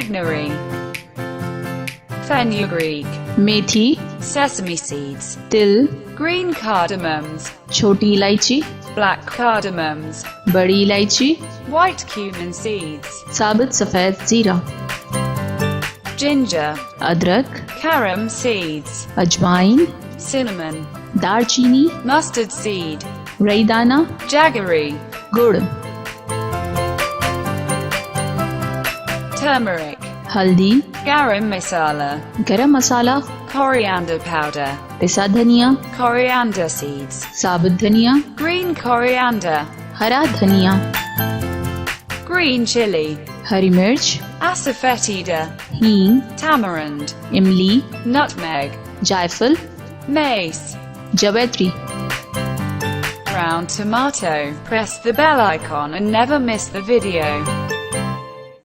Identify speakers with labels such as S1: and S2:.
S1: Foodnary, fenugreek,
S2: मेथी,
S1: sesame seeds,
S2: तिल,
S1: green cardamoms,
S2: छोटी इलायची,
S1: black cardamoms,
S2: बड़ी इलायची,
S1: white cumin seeds,
S2: साबुत सफेद जीरा,
S1: ginger,
S2: अदरक,
S1: carom seeds,
S2: अजवाइन,
S1: cinnamon,
S2: दालचीनी,
S1: mustard seed,
S2: राई दाना,
S1: jaggery,
S2: गुड़,
S1: turmeric,
S2: हल्दी,
S1: garam masala,
S2: गरम मसाला,
S1: coriander powder,
S2: पिसा धनिया,
S1: coriander seeds,
S2: साबुत धनिया,
S1: green coriander,
S2: हरा धनिया,
S1: green chili,
S2: हरी मिर्च,
S1: asafoetida,
S2: हींग,
S1: tamarind,
S2: इमली,
S1: nutmeg,
S2: जायफल,
S1: mace,
S2: जवैत्री।
S1: ground tomato. Press the bell icon and never miss the video.